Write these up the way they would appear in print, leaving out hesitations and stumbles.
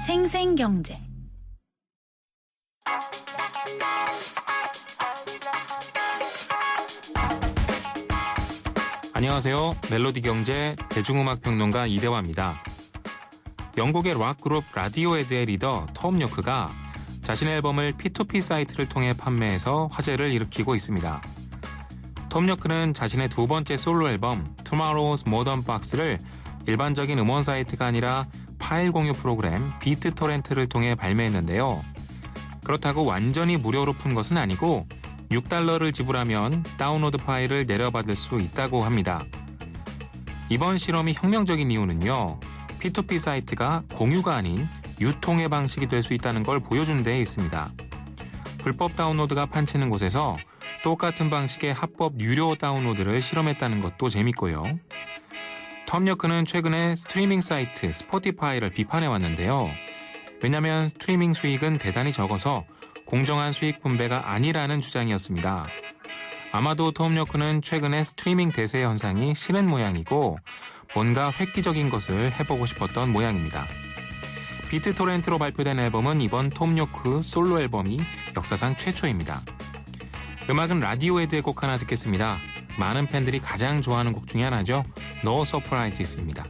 생생경제. 안녕하세요. 멜로디 경제 대중음악 평론가 이대화입니다. 영국의 락 그룹 라디오헤드의 리더 톰 요크가 자신의 앨범을 P2P 사이트를 통해 판매해서 화제를 일으키고 있습니다. 톰 요크는 자신의 두 번째 솔로 앨범 Tomorrow's Modern Box를 일반적인 음원 사이트가 아니라 파일 공유 프로그램 비트토렌트를 통해 발매했는데요. 그렇다고 완전히 무료로 푼 것은 아니고 $6를 지불하면 다운로드 파일을 내려받을 수 있다고 합니다. 이번 실험이 혁명적인 이유는요. P2P 사이트가 공유가 아닌 유통의 방식이 될 수 있다는 걸 보여준 데 있습니다. 불법 다운로드가 판치는 곳에서 똑같은 방식의 합법 유료 다운로드를 실험했다는 것도 재밌고요. 톰 요크는 최근에 스트리밍 사이트 스포티파이를 비판해왔는데요. 왜냐하면 스트리밍 수익은 대단히 적어서 공정한 수익 분배가 아니라는 주장이었습니다. 아마도 톰 요크는 최근에 스트리밍 대세 현상이 싫은 모양이고 뭔가 획기적인 것을 해보고 싶었던 모양입니다. 비트토렌트로 발표된 앨범은 이번 톰 요크 솔로 앨범이 역사상 최초입니다. 음악은 라디오헤드의 곡 하나 듣겠습니다. 많은 팬들이 가장 좋아하는 곡 중에 하나죠. No Surprises입니다.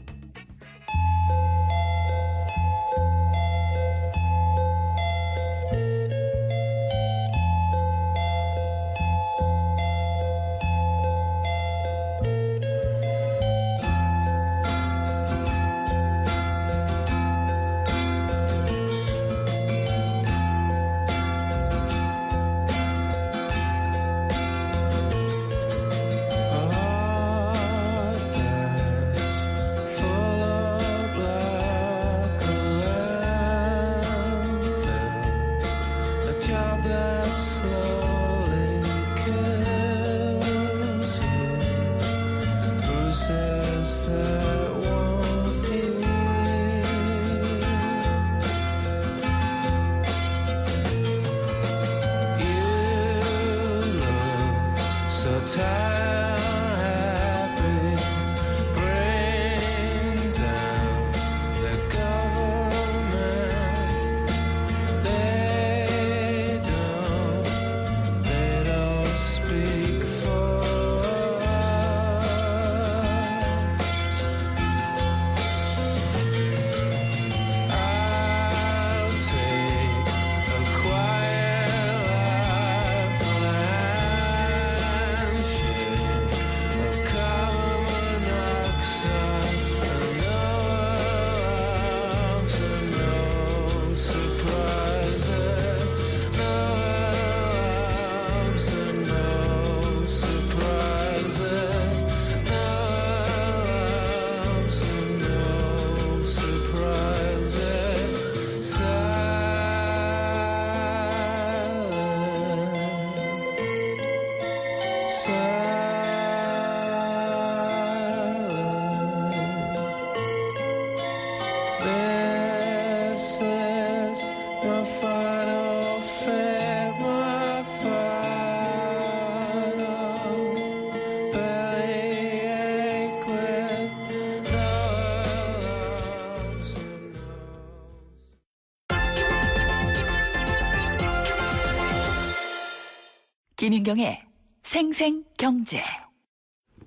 김윤경의 생생경제.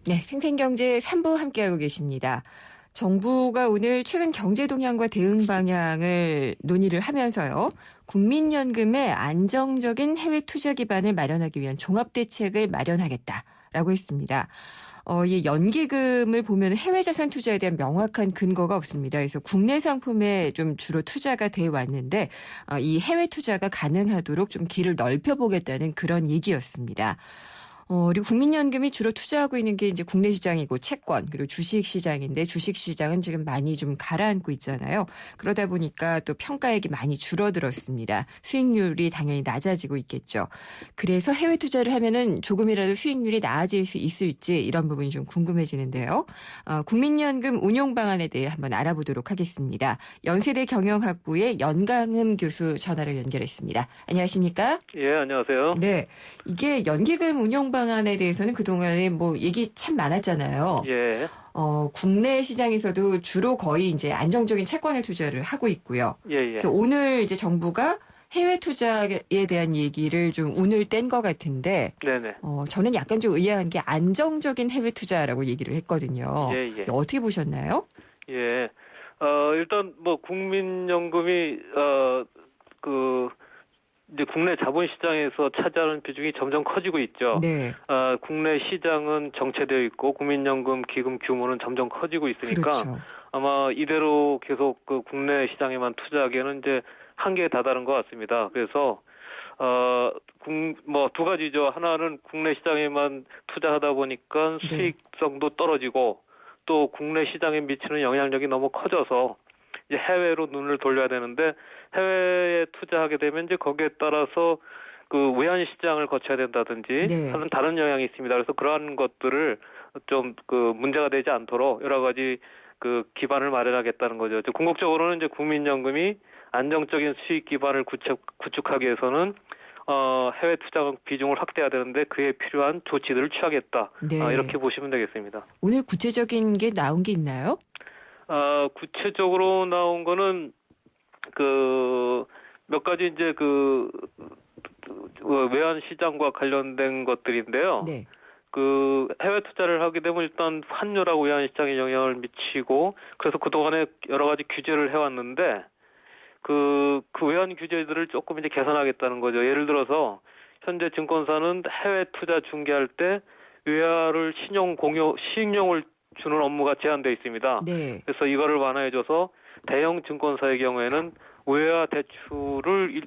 네, 생생경제 3부 함께하고 계십니다. 정부가 오늘 최근 경제 동향과 대응 방향을 논의를 하면서요. 국민연금의 안정적인 해외 투자 기반을 마련하기 위한 종합대책을 마련하겠다라고 했습니다. 이 연기금을 보면 해외 자산 투자에 대한 명확한 근거가 없습니다. 그래서 국내 상품에 좀 주로 투자가 돼 왔는데 이 해외 투자가 가능하도록 좀 길을 넓혀보겠다는 그런 얘기였습니다. 그리고 국민연금이 주로 투자하고 있는 게 이제 국내 시장이고 채권 그리고 주식 시장인데 주식 시장은 지금 많이 좀 가라앉고 있잖아요. 그러다 보니까 또 평가액이 많이 줄어들었습니다. 수익률이 당연히 낮아지고 있겠죠. 그래서 해외 투자를 하면은 조금이라도 수익률이 나아질 수 있을지 이런 부분이 좀 궁금해지는데요. 국민연금 운용 방안에 대해 한번 알아보도록 하겠습니다. 연세대 경영학부의 연강흠 교수 전화로 연결했습니다. 안녕하십니까? 예, 안녕하세요. 네, 이게 연기금 운용 방안 방안에 대해서는 그동안에 뭐 얘기 참 많았잖아요. 예. 국내 시장에서도 주로 거의 이제 안정적인 채권에 투자를 하고 있고요. 예, 예. 그래서 오늘 이제 정부가 해외 투자에 대한 얘기를 좀 운을 뗀 것 같은데, 네네. 저는 약간 좀 의아한 게 안정적인 해외 투자라고 얘기를 했거든요. 예, 예. 어떻게 보셨나요? 예. 일단 뭐 국민연금이 이제 국내 자본시장에서 차지하는 비중이 점점 커지고 있죠. 네. 국내 시장은 정체되어 있고 국민연금 기금 규모는 점점 커지고 있으니까 그렇죠. 아마 이대로 계속 그 국내 시장에만 투자하기에는 이제 한계에 다다른 것 같습니다. 그래서 뭐 두 가지죠. 하나는 국내 시장에만 투자하다 보니까 네. 수익성도 떨어지고 또 국내 시장에 미치는 영향력이 너무 커져서 이제 해외로 눈을 돌려야 되는데 해외에 투자하게 되면 이제 거기에 따라서 그 외환 시장을 거쳐야 된다든지 네. 하는 다른 영향이 있습니다. 그래서 그러한 것들을 좀 그 문제가 되지 않도록 여러 가지 그 기반을 마련하겠다는 거죠. 궁극적으로는 이제 국민연금이 안정적인 수익 기반을 구축하기 위해서는 해외 투자 비중을 확대해야 되는데 그에 필요한 조치들을 취하겠다. 네. 이렇게 보시면 되겠습니다. 오늘 구체적인 게 나온 게 있나요? 구체적으로 나온 거는 그 몇 가지 이제 그 외환 시장과 관련된 것들인데요. 네. 그 해외 투자를 하게 되면 일단 환율하고 외환 시장에 영향을 미치고 그래서 그동안에 여러 가지 규제를 해왔는데 그 외환 규제들을 조금 이제 개선하겠다는 거죠. 예를 들어서 현재 증권사는 해외 투자 중개할 때 외화를 시행령을 주는 업무가 제한되어 있습니다. 네. 그래서 이거를 완화해줘서 대형 증권사의 경우에는 외화 대출을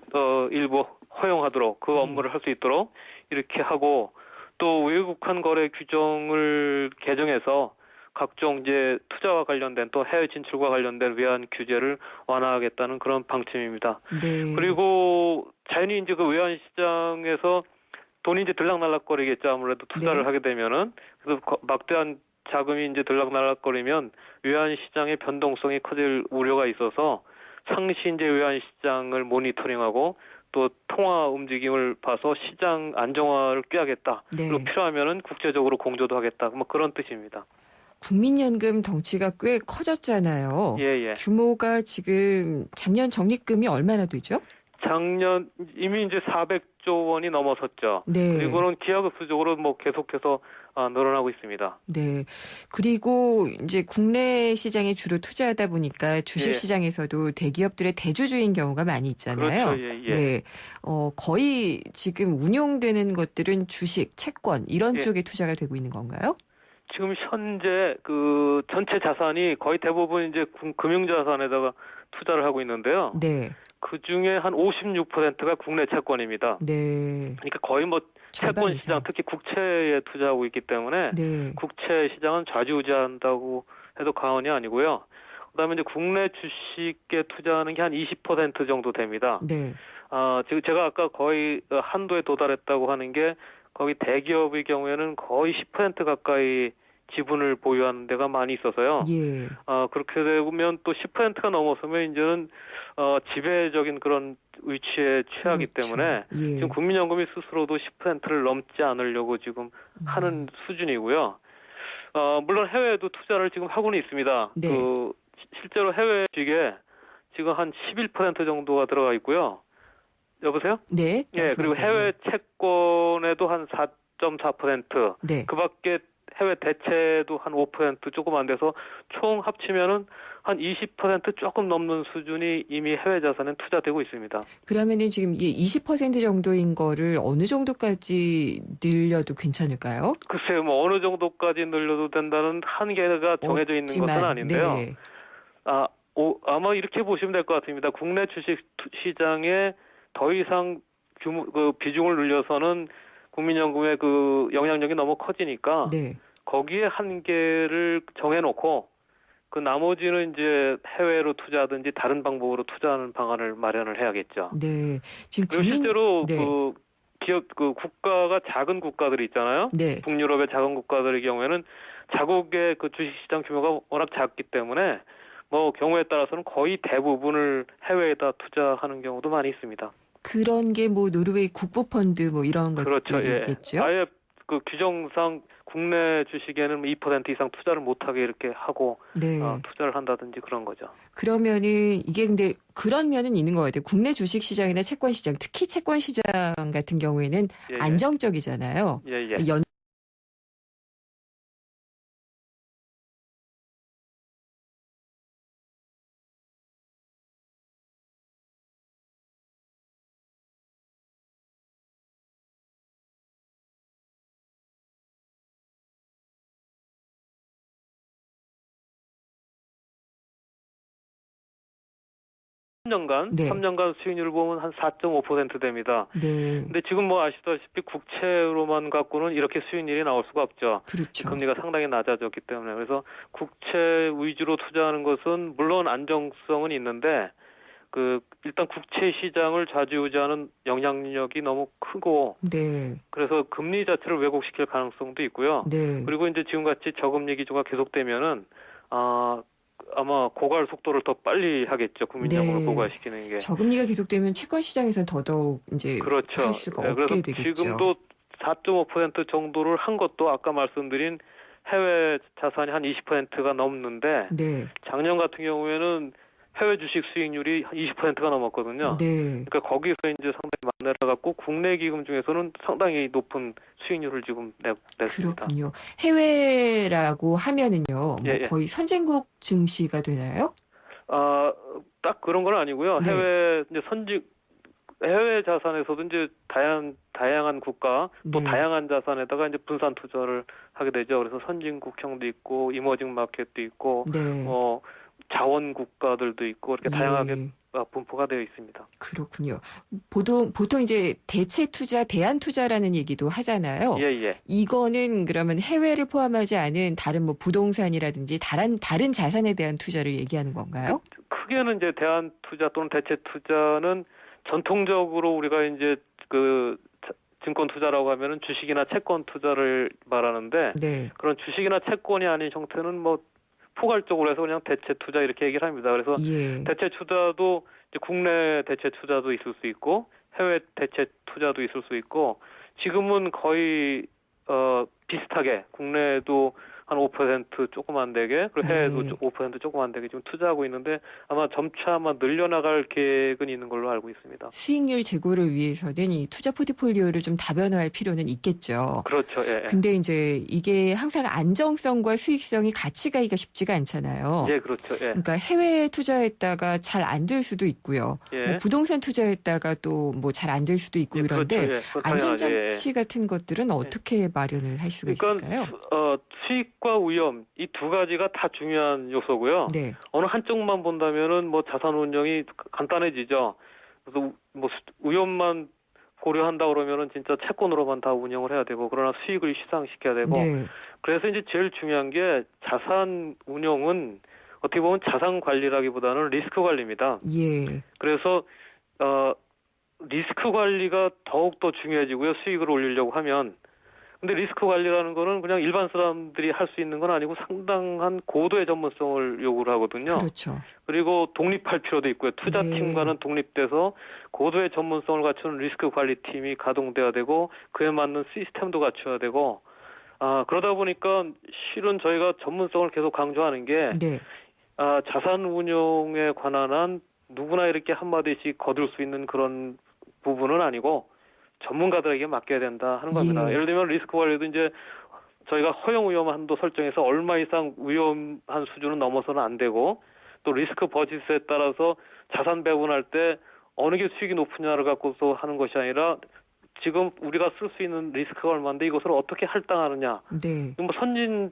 일부 허용하도록 그 업무를 할 수 있도록 이렇게 하고 또 외국환 거래 규정을 개정해서 각종 이제 투자와 관련된 또 해외 진출과 관련된 외환 규제를 완화하겠다는 그런 방침입니다. 네. 그리고 자연히 이제 그 외환 시장에서 돈이 이제 들락날락거리겠죠. 아무래도 투자를 네. 하게 되면은 그래서 막대한 자금이 이제 들락날락거리면 외환 시장의 변동성이 커질 우려가 있어서 상시 이제 외환 시장을 모니터링하고 또 통화 움직임을 봐서 시장 안정화를 꾀하겠다. 네. 그리고 필요하면은 국제적으로 공조도 하겠다. 뭐 그런 뜻입니다. 국민연금 덩치가 꽤 커졌잖아요. 예. 규모가 지금 작년 적립금이 얼마나 되죠? 작년 이미 이제 400조 원이 넘어섰죠. 네. 그리고는 기하급수적으로 뭐 계속해서 늘어나고 있습니다. 네. 그리고 이제 국내 시장에 주로 투자하다 보니까 주식 예. 시장에서도 대기업들의 대주주인 경우가 많이 있잖아요. 그렇죠. 예. 네. 거의 지금 운용되는 것들은 주식, 채권 이런 예. 쪽에 투자가 되고 있는 건가요? 지금 현재 그 전체 자산이 거의 대부분 이제 금융자산에다가 투자를 하고 있는데요. 네. 그 중에 한 56%가 국내 채권입니다. 네. 그러니까 거의 뭐 절반 채권 시장 이상. 특히 국채에 투자하고 있기 때문에 네. 국채 국채 시장은 좌지우지한다고 해도 과언이 아니고요. 그다음에 이제 국내 주식에 투자하는 게 한 20% 정도 됩니다. 네. 지금 제가 아까 거의 한도에 도달했다고 하는 게 거기 대기업의 경우에는 거의 10% 가까이 지분을 보유하는 데가 많이 있어서요. 예. 그렇게 되면 또 10%가 넘어서면 이제는 지배적인 그런 위치에 취하기 그렇죠. 때문에 예. 지금 국민연금이 스스로도 10%를 넘지 않으려고 지금 하는 수준이고요. 물론 해외에도 투자를 지금 하고는 있습니다. 네. 실제로 해외 주식에 지금 한 11% 정도가 들어가 있고요. 여보세요? 네. 예, 그리고 말씀하세요. 해외 채권에도 한 4.4%, 네. 그 밖에 해외 대체도 한 5% 조금 안 돼서 총 합치면은 한 20% 조금 넘는 수준이 이미 해외 자산에 투자되고 있습니다. 그러면은 지금 이게 20% 정도인 거를 어느 정도까지 늘려도 괜찮을까요? 글쎄요, 뭐 어느 정도까지 늘려도 된다는 한계가 정해져 있는 없지만, 것은 아닌데요. 네. 아마 이렇게 보시면 될 것 같습니다. 국내 주식 시장에 더 이상 비중을 늘려서는 국민연금의 그 영향력이 너무 커지니까 네. 거기에 한계를 정해놓고 그 나머지는 이제 해외로 투자하든지 다른 방법으로 투자하는 방안을 마련을 해야겠죠. 네. 지금 그리고 실제로 네. 그 기업 국가가 작은 국가들이 있잖아요. 네. 북유럽의 작은 국가들의 경우에는 자국의 그 주식시장 규모가 워낙 작기 때문에 뭐 경우에 따라서는 거의 대부분을 해외에다 투자하는 경우도 많이 있습니다. 그런 게 뭐 노르웨이 국부펀드 뭐 이런 그렇죠. 예. 것들이겠죠. 아예 그 규정상 국내 주식에는 2% 이상 투자를 못하게 이렇게 하고 네. 투자를 한다든지 그런 거죠. 그러면은 이게 근데 그런 면은 있는 것 같아요. 국내 주식 시장이나 채권 시장, 특히 채권 시장 같은 경우에는 예, 예. 안정적이잖아요. 예, 예. 연 네. 3년간 수익률을 보면 한 4.5% 됩니다. 네. 근데 지금 뭐 아시다시피 국채로만 갖고는 이렇게 수익률이 나올 수가 없죠. 그렇죠. 금리가 상당히 낮아졌기 때문에. 그래서 국채 위주로 투자하는 것은 물론 안정성은 있는데 일단 국채 시장을 좌지우지하는 영향력이 너무 크고 네. 그래서 금리 자체를 왜곡시킬 가능성도 있고요. 네. 그리고 이제 지금같이 저금리 기조가 계속되면은 아마 고갈 속도를 더 빨리 하겠죠. 국민연금을 네. 고갈시키는 게. 저금리가 계속되면 채권 시장에서는 더더욱 이제 그렇죠. 할 수가 네, 없게 그래서 되겠죠. 지금도 4.5% 정도를 한 것도 아까 말씀드린 해외 자산이 한 20%가 넘는데 네. 작년 같은 경우에는 해외 주식 수익률이 20%가 넘었거든요. 네. 그러니까 거기서 이제 상당히 많이 내려갔고 국내 기금 중에서는 상당히 높은 수익률을 지금 냈습니다. 그렇군요. 해외라고 하면은요, 뭐 예, 예. 거의 선진국 증시가 되나요? 딱 그런 건 아니고요. 네. 해외 자산에서도 이제 다양한 국가 또 네. 다양한 자산에다가 이제 분산 투자를 하게 되죠. 그래서 선진국형도 있고 이머징 마켓도 있고 네. 자원 국가들도 있고 이렇게 다양하게 예. 분포가 되어 있습니다. 그렇군요. 보통 이제 대체 투자, 대안 투자라는 얘기도 하잖아요. 예, 예. 이거는 그러면 해외를 포함하지 않은 다른 뭐 부동산이라든지 다른 자산에 대한 투자를 얘기하는 건가요? 크게는 이제 대안 투자 또는 대체 투자는 전통적으로 우리가 이제 증권 투자라고 하면은 주식이나 채권 투자를 말하는데 네. 그런 주식이나 채권이 아닌 형태는 뭐 포괄적으로 해서 그냥 대체 투자 이렇게 얘기를 합니다. 그래서 예. 대체 투자도 이제 국내 대체 투자도 있을 수 있고 해외 대체 투자도 있을 수 있고 지금은 거의 비슷하게 국내도 한 5% 조금 안 되게 그리고 해외도 네. 5% 조금 안 되게 지금 투자하고 있는데 아마 점차 늘려나갈 계획은 있는 걸로 알고 있습니다. 수익률 제고를 위해서는 이 투자 포트폴리오를 좀 다변화할 필요는 있겠죠. 그렇죠. 예. 근데 이제 이게 항상 안정성과 수익성이 같이 가기가 쉽지가 않잖아요. 예, 그렇죠. 예. 그러니까 해외에 투자했다가 잘 안 될 수도 있고요. 예. 뭐 부동산 투자했다가 또 뭐 잘 안 될 수도 있고 예, 이런데 그렇죠. 예. 그건 당연하죠. 예. 안전장치 같은 것들은 어떻게 마련을 할 수가 그러니까 있을까요? 수익과 위험 이 두 가지가 다 중요한 요소고요. 네. 어느 한쪽만 본다면은 뭐 자산 운용이 간단해지죠. 그래서 뭐 위험만 고려한다 그러면은 진짜 채권으로만 다 운영을 해야 되고 그러나 수익을 시상시켜야 되고 네. 그래서 이제 제일 중요한 게 자산 운용은 어떻게 보면 자산 관리라기보다는 리스크 관리입니다. 예. 그래서 리스크 관리가 더욱 더 중요해지고요. 수익을 올리려고 하면. 근데 리스크 관리라는 거는 그냥 일반 사람들이 할 수 있는 건 아니고 상당한 고도의 전문성을 요구를 하거든요. 그렇죠. 그리고 독립할 필요도 있고요. 투자팀과는 독립돼서 고도의 전문성을 갖추는 리스크 관리팀이 가동돼야 되고 그에 맞는 시스템도 갖춰야 되고 그러다 보니까 실은 저희가 전문성을 계속 강조하는 게 네. 자산 운용에 관한 한 누구나 이렇게 한마디씩 거둘 수 있는 그런 부분은 아니고 전문가들에게 맡겨야 된다 하는 겁니다. 예. 예를 들면 리스크 관리도 이제 저희가 허용 위험 한도 설정해서 얼마 이상 위험한 수준은 넘어서는 안 되고 또 리스크 버짓에 따라서 자산 배분할 때 어느 게 수익이 높으냐를 갖고서 하는 것이 아니라 지금 우리가 쓸 수 있는 리스크가 얼마인데 이것을 어떻게 할당하느냐. 네. 뭐 선진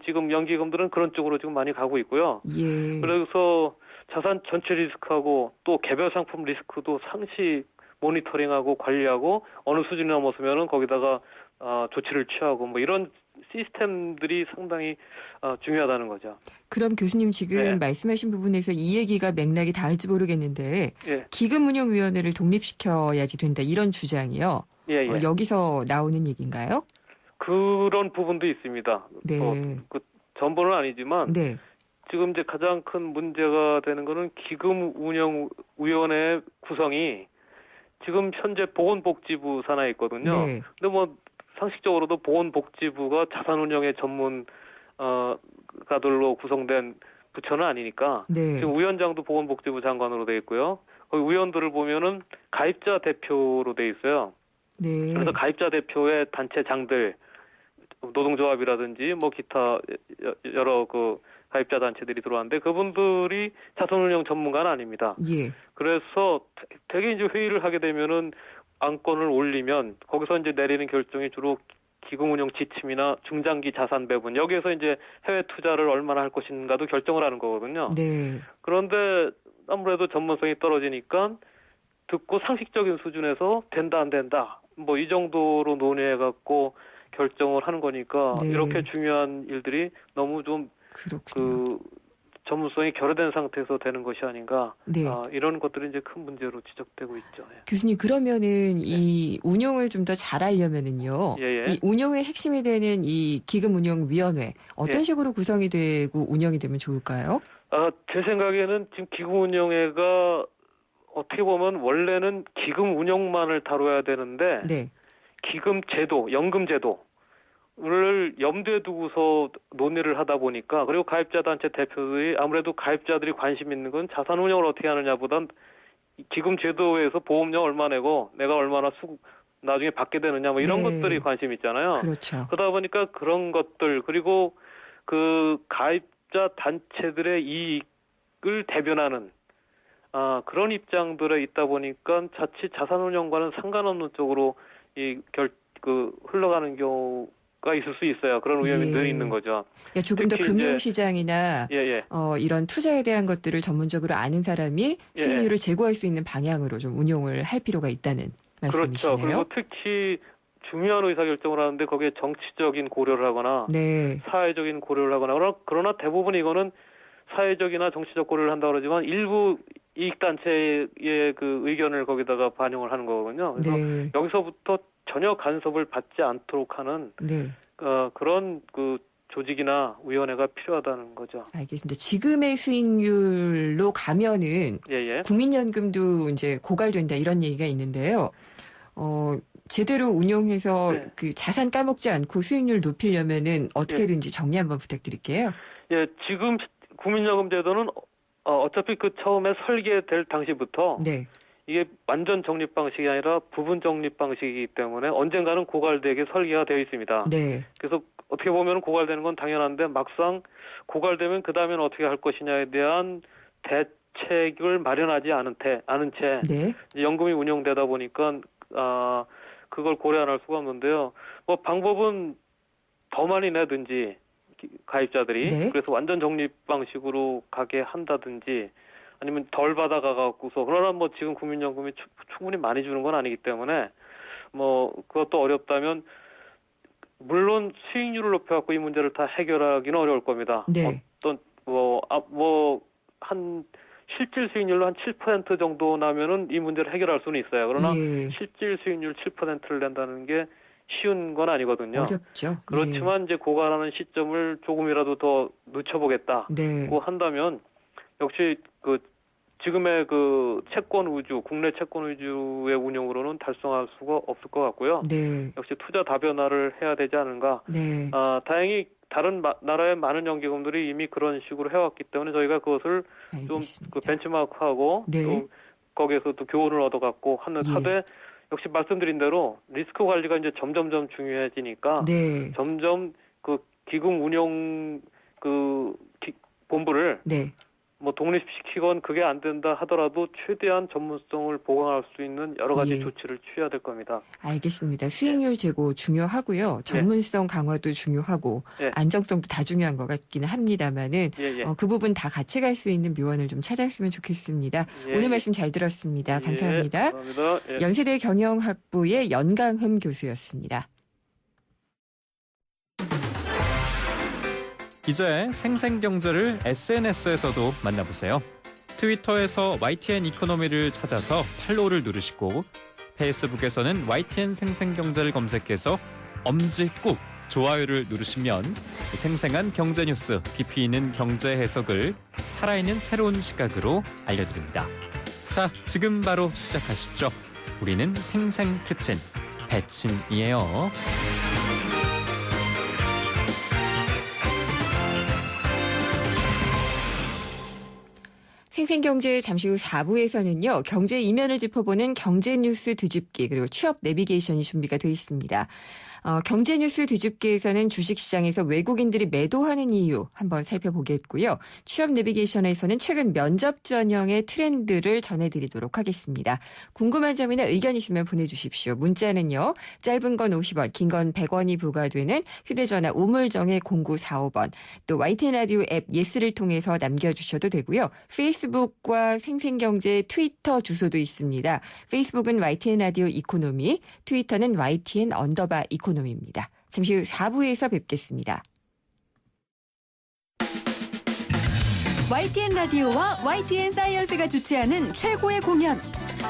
지금 연기금들은 그런 쪽으로 지금 많이 가고 있고요. 예. 그래서 자산 전체 리스크하고 또 개별 상품 리스크도 상시 모니터링하고 관리하고 어느 수준이 넘었으면은 거기다가 조치를 취하고 뭐 이런 시스템들이 상당히 중요하다는 거죠. 그럼 교수님 지금 네. 말씀하신 부분에서 이 얘기가 맥락이 닿을지 모르겠는데 예, 기금운용위원회를 독립시켜야지 된다 이런 주장이요. 예, 예. 여기서 나오는 얘기인가요? 그런 부분도 있습니다. 네. 전부는 아니지만 네. 지금 이제 가장 큰 문제가 되는 거는 기금운용위원회 구성이 지금 현재 보건복지부 산하에 있거든요. 네. 근데 뭐 상식적으로도 보건복지부가 자산운용의 전문 가들로 구성된 부처는 아니니까 네. 지금 위원장도 보건복지부 장관으로 돼 있고요. 거기 위원들을 보면은 가입자 대표로 돼 있어요. 네. 그래서 가입자 대표의 단체장들, 노동조합이라든지 뭐 기타 여러 그 가입자 단체들이 들어왔는데 그분들이 자산운용 전문가는 아닙니다. 예. 그래서 되게 이제 회의를 하게 되면은 안건을 올리면 거기서 이제 내리는 결정이 주로 기금운용 지침이나 중장기 자산 배분 여기에서 이제 해외 투자를 얼마나 할 것인가도 결정을 하는 거거든요. 네. 그런데 아무래도 전문성이 떨어지니까 듣고 상식적인 수준에서 된다 안 된다 뭐 이 정도로 논의해 갖고 결정을 하는 거니까 네. 이렇게 중요한 일들이 너무 좀 그렇군요. 전문성이 결여된 상태에서 되는 것이 아닌가. 네. 이런 것들이 이제 큰 문제로 지적되고 있죠. 예. 교수님 그러면은 이 운용을 좀 더 잘하려면은요. 예. 이 운용의 핵심이 되는 이 기금운용위원회 어떤 예. 식으로 구성이 되고 운영이 되면 좋을까요? 제 생각에는 지금 기금운용회가 어떻게 보면 원래는 기금 운용만을 다뤄야 되는데 네. 기금 제도, 연금 제도를 염두에 두고서 논의를 하다 보니까 그리고 가입자 단체 대표들이 아무래도 가입자들이 관심 있는 건 자산 운용을 어떻게 하느냐보단 기금 제도에서 보험료 얼마 내고 내가 얼마나 나중에 받게 되느냐 뭐 이런 네. 것들이 관심 있잖아요. 그렇죠. 그러다 보니까 그런 것들 그리고 그 가입자 단체들의 이익을 대변하는 그런 입장들에 있다 보니까 자칫 자산운용과는 상관없는 쪽으로 흘러가는 경우가 있을 수 있어요. 그런 위험이 예. 늘 있는 거죠. 그러니까 조금 더 특히 이제- 금융시장이나 예. 이런 투자에 대한 것들을 전문적으로 아는 사람이 수익률을 제고할 수 있는 방향으로 좀 운용을 할 필요가 있다는 그렇죠. 말씀이시네요. 그리고 특히 중요한 의사결정을 하는데 거기에 정치적인 고려를 하거나 네. 사회적인 고려를 하거나 그러나 대부분 이거는 사회적이나 정치적 고려를 한다고 그러지만 일부 이익단체의 그 의견을 거기다가 반영을 하는 거거든요. 그래서 네. 여기서부터 전혀 간섭을 받지 않도록 하는 네. 그런 그 조직이나 위원회가 필요하다는 거죠. 알겠습니다. 지금의 수익률로 가면은 예. 국민연금도 이제 고갈된다 이런 얘기가 있는데요. 제대로 운용해서 네. 그 자산 까먹지 않고 수익률 높이려면은 어떻게든지 정리 한번 부탁드릴게요. 예, 지금 국민연금 제도는 어차피 그 처음에 설계될 당시부터 네. 이게 완전 적립 방식이 아니라 부분 적립 방식이기 때문에 언젠가는 고갈되게 설계가 되어 있습니다. 네. 그래서 어떻게 보면 고갈되는 건 당연한데 막상 고갈되면 그 다음에는 어떻게 할 것이냐에 대한 대책을 마련하지 않은 채 네. 이제 연금이 운영되다 보니까 그걸 고려 안 할 수가 없는데요. 뭐 방법은 더 많이 내든지 가입자들이 네. 그래서 완전 적립 방식으로 가게 한다든지 아니면 덜 받아가 갖고서 그러나 뭐 지금 국민연금이 충분히 많이 주는 건 아니기 때문에 뭐 그것도 어렵다면 물론 수익률을 높여갖고 이 문제를 다 해결하기는 어려울 겁니다. 네. 어떤 한 실질 수익률로 한 7% 정도 나면은 이 문제를 해결할 수는 있어요. 그러나 예. 실질 수익률 7%를 낸다는 게 쉬운 건 아니거든요. 어렵죠. 그렇지만 이제 고갈하는 시점을 조금이라도 더 늦춰보겠다고 네. 한다면 역시 그 지금의 그 채권 위주, 국내 채권 위주의 운영으로는 달성할 수가 없을 것 같고요. 네. 역시 투자 다변화를 해야 되지 않은가. 네. 다행히 다른 나라의 많은 연기금들이 이미 그런 식으로 해왔기 때문에 저희가 그것을 좀 알겠습니다. 그 벤치마크하고 네. 또 거기에서 또 교훈을 얻어갖고 하는 예. 하되 역시 말씀드린 대로 리스크 관리가 이제 점점점 중요해지니까 네. 점점 그 기금 운용 본부를 네. 뭐 독립시키건 그게 안 된다 하더라도 최대한 전문성을 보강할 수 있는 여러 가지 예. 조치를 취해야 될 겁니다. 알겠습니다. 수익률 제고 중요하고요. 전문성 강화도 중요하고 예. 안정성도 다 중요한 것 같기는 합니다만은 예. 그 부분 다 같이 갈 수 있는 묘안을 좀 찾았으면 좋겠습니다. 예, 오늘 예. 말씀 잘 들었습니다. 감사합니다. 예, 감사합니다. 예. 연세대 경영학부의 연강흠 교수였습니다. 이제 생생경제를 SNS에서도 만나보세요. 트위터에서 YTN 이코노미를 찾아서 팔로우를 누르시고 페이스북에서는 YTN 생생경제를 검색해서 엄지 꾹 좋아요를 누르시면 생생한 경제 뉴스, 깊이 있는 경제 해석을 살아있는 새로운 시각으로 알려드립니다. 자, 지금 바로 시작하시죠. 우리는 생생특친 배친이에요. 생생경제 잠시 후 4부에서는요. 경제 이면을 짚어보는 경제뉴스 뒤집기 그리고 취업 내비게이션이 준비가 돼 있습니다. 경제뉴스 뒤집기에서는 주식시장에서 외국인들이 매도하는 이유 한번 살펴보겠고요. 취업 내비게이션에서는 최근 면접 전형의 트렌드를 전해드리도록 하겠습니다. 궁금한 점이나 의견 있으면 보내주십시오. 문자는요. 짧은 건 50원, 긴 건 100원이 부과되는 휴대전화 우물정의 0945번 또 YTN 라디오 앱 예스를 통해서 남겨주셔도 되고요. 페이스북과 생생경제 트위터 주소도 있습니다. 페이스북은 YTN 라디오 이코노미, 트위터는 YTN_이코노미입니다. 잠시 후 4부에서 뵙겠습니다. YTN 라디오와 YTN 사이언스가 주최하는 최고의 공연.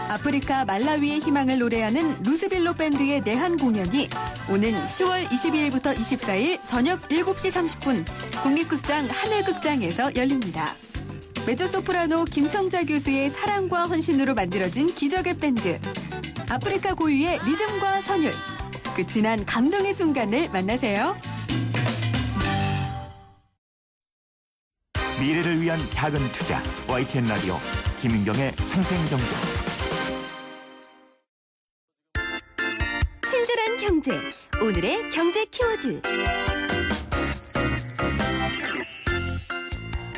아프리카 말라위의 희망을 노래하는 루스빌로 밴드의 내한 공연이 오는 10월 22일부터 24일 저녁 7시 30분 국립극장 하늘극장에서 열립니다. 메조소프라노 김청자 교수의 사랑과 헌신으로 만들어진 기적의 밴드. 아프리카 고유의 리듬과 선율. 그 진한 감동의 순간을 만나세요. 미래를 위한 작은 투자 YTN 라디오 김윤경의 생생경제. 친절한 경제. 오늘의 경제 키워드.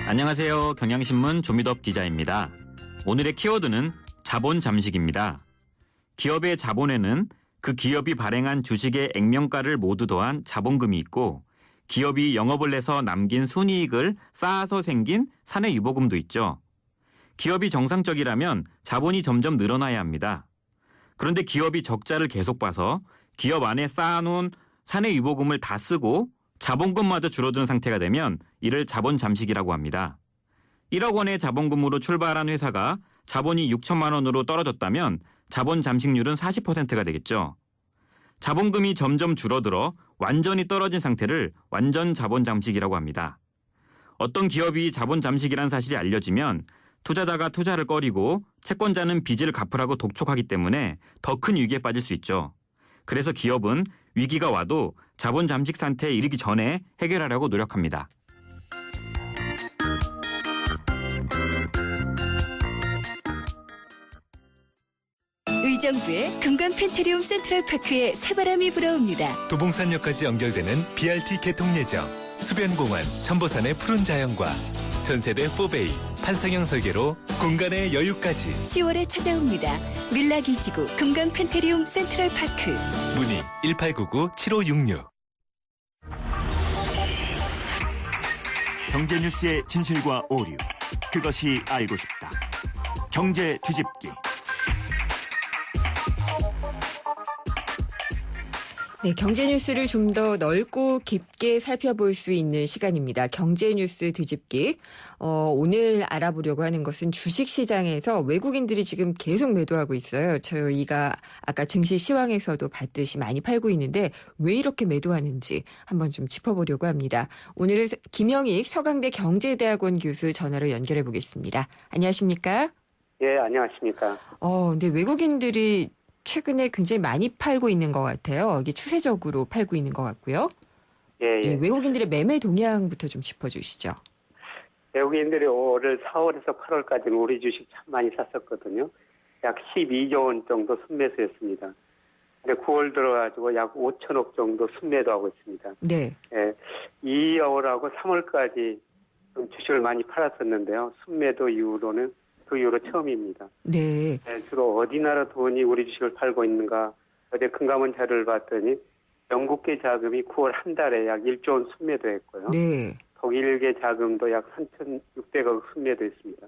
안녕하세요. 경향신문 조미덕 기자입니다. 오늘의 키워드는 자본 잠식입니다. 기업의 자본에는 그 기업이 발행한 주식의 액면가를 모두 더한 자본금이 있고 기업이 영업을 해서 남긴 순이익을 쌓아서 생긴 사내 유보금도 있죠. 기업이 정상적이라면 자본이 점점 늘어나야 합니다. 그런데 기업이 적자를 계속 봐서 기업 안에 쌓아놓은 사내 유보금을 다 쓰고 자본금마저 줄어드는 상태가 되면 이를 자본 잠식이라고 합니다. 1억 원의 자본금으로 출발한 회사가 자본이 6천만 원으로 떨어졌다면 자본 잠식률은 40%가 되겠죠. 자본금이 점점 줄어들어 완전히 떨어진 상태를 완전 자본 잠식이라고 합니다. 어떤 기업이 자본 잠식이라는 사실이 알려지면 투자자가 투자를 꺼리고 채권자는 빚을 갚으라고 독촉하기 때문에 더 큰 위기에 빠질 수 있죠. 그래서 기업은 위기가 와도 자본 잠식 상태에 이르기 전에 해결하려고 노력합니다. 의정부의 금강 펜테리움 센트럴파크에 새바람이 불어옵니다. 도봉산역까지 연결되는 BRT 개통 예정. 수변공원, 천보산의 푸른 자연과 전세대 4베이, 판상형 설계로 공간의 여유까지. 10월에 찾아옵니다. 밀라기지구 금강 펜테리움 센트럴파크. 문의 1899-7566. 경제 뉴스의 진실과 오류, 그것이 알고 싶다. 경제 뒤집기. 네, 경제 뉴스를 좀 더 넓고 깊게 살펴볼 수 있는 시간입니다. 경제 뉴스 뒤집기. 오늘 알아보려고 하는 것은 주식시장에서 외국인들이 지금 계속 매도하고 있어요. 저희가 아까 증시 시황에서도 봤듯이 많이 팔고 있는데 왜 이렇게 매도하는지 한번 좀 짚어보려고 합니다. 오늘은 김영익 서강대 경제대학원 교수 전화로 연결해 보겠습니다. 안녕하십니까? 예, 안녕하십니까. 근데 외국인들이 최근에 굉장히 많이 팔고 있는 것 같아요. 이게 추세적으로 팔고 있는 것 같고요. 예. 외국인들의 매매 동향부터 좀 짚어주시죠. 외국인들이 올해 4월에서 8월까지는 우리 주식 참 많이 샀었거든요. 약 12조 원 정도 순매수했습니다. 근데 9월 들어가지고 약 5천억 정도 순매도하고 있습니다. 네. 예, 2월하고 3월까지 좀 주식을 많이 팔았었는데요. 순매도 이후로는 그 이후로 처음입니다. 네. 주로 어디 나라 돈이 우리 주식을 팔고 있는가. 어제 금감원 자료를 봤더니 영국계 자금이 9월 한 달에 약 1조 원 순매도했고요. 네. 독일계 자금도 약 3,600억 순매도했습니다.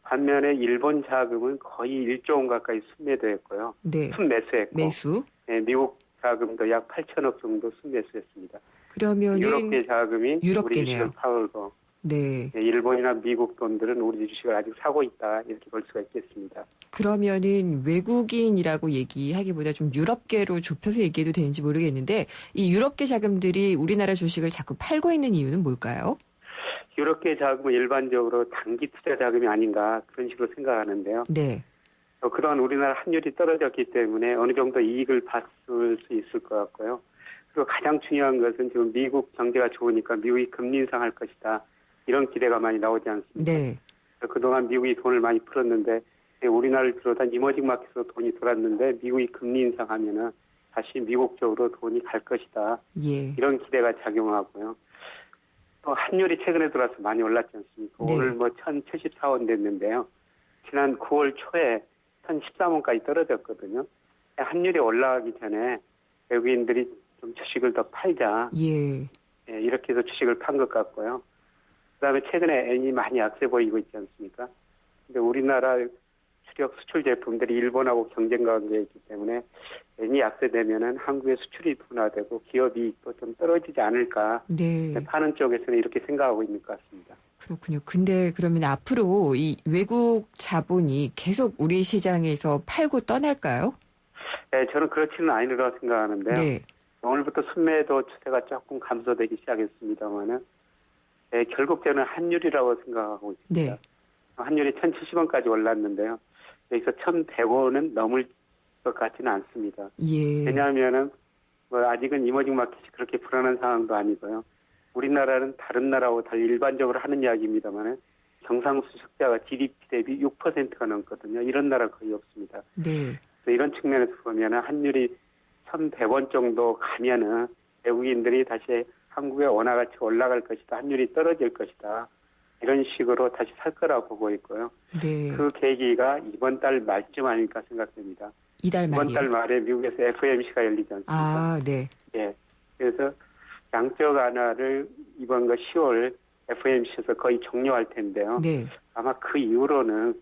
반면에 일본 자금은 거의 1조 원 가까이 순매도했고요. 네. 순매수했고. 매수. 네, 미국 자금도 약 8천억 정도 순매수했습니다. 그러면은 유럽계 자금이 우리 유럽계네요. 주식을 팔고 네. 일본이나 미국 돈들은 우리 주식을 아직 사고 있다 이렇게 볼 수가 있겠습니다. 그러면은 외국인이라고 얘기하기보다 좀 유럽계로 좁혀서 얘기해도 되는지 모르겠는데 이 유럽계 자금들이 우리나라 주식을 자꾸 팔고 있는 이유는 뭘까요? 유럽계 자금은 일반적으로 단기 투자 자금이 아닌가 그런 식으로 생각하는데요. 네. 그동안 우리나라 환율이 떨어졌기 때문에 어느 정도 이익을 봤을 수 있을 것 같고요. 그리고 가장 중요한 것은 지금 미국 경제가 좋으니까 미국이 금리 인상할 것이다. 이런 기대가 많이 나오지 않습니까? 네. 그래서 그동안 미국이 돈을 많이 풀었는데 우리나라를 비롯한 이머징 마켓에서 돈이 돌았는데 미국이 금리 인상하면은 다시 미국 쪽으로 돈이 갈 것이다. 예. 이런 기대가 작용하고요. 또 환율이 최근에 들어와서 많이 올랐지 않습니까? 네. 오늘 뭐 1,074원 됐는데요. 지난 9월 초에 1,013원까지 떨어졌거든요. 환율이 올라가기 전에 외국인들이 좀 주식을 더 팔자. 예. 예, 이렇게 해서 주식을 판 것 같고요. 그다음에 최근에 엔이 많이 약세 보이고 있지 않습니까? 근데 우리나라 주력 수출 제품들이 일본하고 경쟁 관계에 있기 때문에 엔이 약세되면은 한국의 수출이 둔화되고 기업 이익도 좀 떨어지지 않을까. 네. 파는 쪽에서는 이렇게 생각하고 있는 것 같습니다. 그렇군요. 근데 그러면 앞으로 이 외국 자본이 계속 우리 시장에서 팔고 떠날까요? 네, 저는 그렇지는 않으리라고 생각하는데요. 네. 오늘부터 순매도 추세가 조금 감소되기 시작했습니다만은 결국 저는 환율이라고 생각하고 있습니다. 네. 환율이 1,070원까지 올랐는데요. 여기서 1,100원은 넘을 것 같지는 않습니다. 예. 왜냐하면은 뭐 아직은 이머징 마켓이 그렇게 불안한 상황도 아니고요. 우리나라는 다른 나라하고 달리 일반적으로 하는 이야기입니다만은 경상수적자가 GDP 대비 6%가 넘거든요. 이런 나라 거의 없습니다. 네. 그래서 이런 측면에서 보면은 환율이 1,100원 정도 가면은 외국인들이 다시 한국의 원화 가치가 올라갈 것이다. 환율이 떨어질 것이다. 이런 식으로 다시 살 거라고 보고 있고요. 네. 그 계기가 이번 달 말쯤 아닐까 생각됩니다. 이달 이번 말이요. 달 말에 미국에서 FOMC가 열리지 않습니까? 아, 네. 예. 그래서 양적 완화를 이번 10월 FOMC에서 거의 종료할 텐데요. 네. 아마 그 이후로는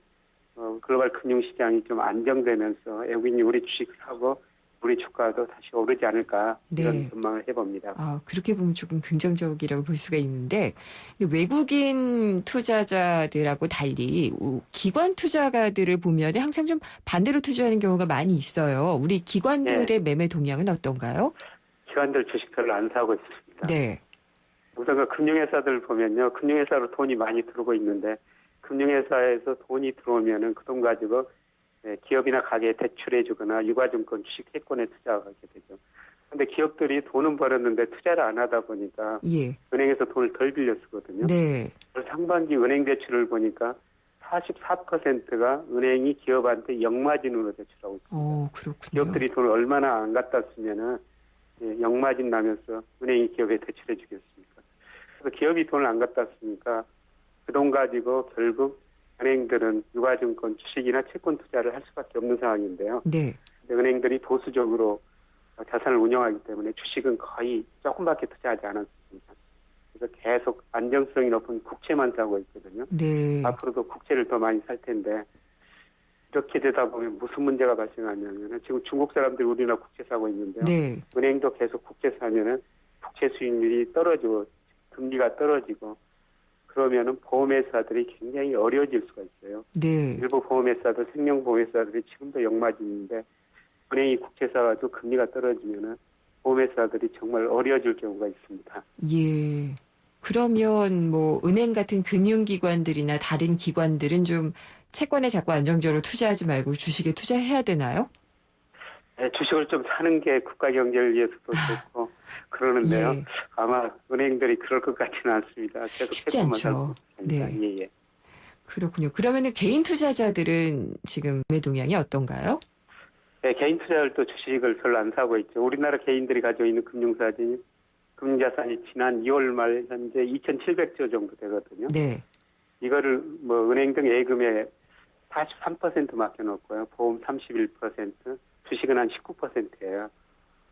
글로벌 금융시장이 좀 안정되면서 외국인이 우리 주식 사고 우리 주가도 다시 오르지 않을까 이런 네. 전망을 해봅니다. 아, 그렇게 보면 조금 긍정적이라고 볼 수가 있는데 외국인 투자자들하고 달리 기관 투자가들을 보면 항상 좀 반대로 투자하는 경우가 많이 있어요. 우리 기관들의 매매 동향은 어떤가요? 기관들 주식 별로 안 사고 있습니다. 네. 우선 그 금융회사들 보면요. 금융회사로 돈이 많이 들어오고 있는데 금융회사에서 돈이 들어오면은 그 돈 가지고 기업이나 가게에 대출해 주거나 유가증권 주식 채권에 투자하게 되죠. 그런데 기업들이 돈은 벌었는데 투자를 안 하다 보니까 예. 은행에서 돈을 덜 빌려 쓰거든요. 네. 상반기 은행 대출을 보니까 44%가 은행이 기업한테 역마진으로 대출하고 있습니다. 그렇군요. 기업들이 돈을 얼마나 안 갖다 쓰면은 역마진 나면서 은행이 기업에 대출해 주겠습니까? 그래서 기업이 돈을 안 갖다 쓰니까 그 돈 가지고 결국 은행들은 유가증권 주식이나 채권 투자를 할 수밖에 없는 상황인데요. 네. 근데 은행들이 보수적으로 자산을 운영하기 때문에 주식은 거의 조금밖에 투자하지 않았습니다. 그래서 계속 안정성이 높은 국채만 사고 있거든요. 네. 앞으로도 국채를 더 많이 살 텐데 이렇게 되다 보면 무슨 문제가 발생하냐면 지금 중국 사람들이 우리나라 국채 사고 있는데요. 네. 은행도 계속 국채 사면은 국채 수익률이 떨어지고 금리가 떨어지고 그러면은 보험회사들이 굉장히 어려워질 수가 있어요. 네. 일부 보험회사들, 생명보험회사들이 지금도 역마진인데 은행이 국채 사가지고 금리가 떨어지면은 보험회사들이 정말 어려워질 경우가 있습니다. 예. 그러면 뭐 은행 같은 금융기관들이나 다른 기관들은 좀 채권에 자꾸 안정적으로 투자하지 말고 주식에 투자해야 되나요? 네, 주식을 좀 사는 게 국가 경제를 위해서도 좋고 그러는데요. 예. 아마 은행들이 그럴 것 같지는 않습니다. 계속 쉽지 채권만 않죠. 사고 있습니다. 네. 예, 예. 그렇군요. 그러면은 개인 투자자들은 지금 매 동향이 어떤가요? 네, 개인 투자자들도 주식을 별로 안 사고 있죠. 우리나라 개인들이 가지고 있는 금융자산이 지난 2월 말 현재 2,700조 정도 되거든요. 네. 이거를 뭐 은행 등 예금에 43% 맡겨놓고요. 보험 31%, 주식은 한 19%예요.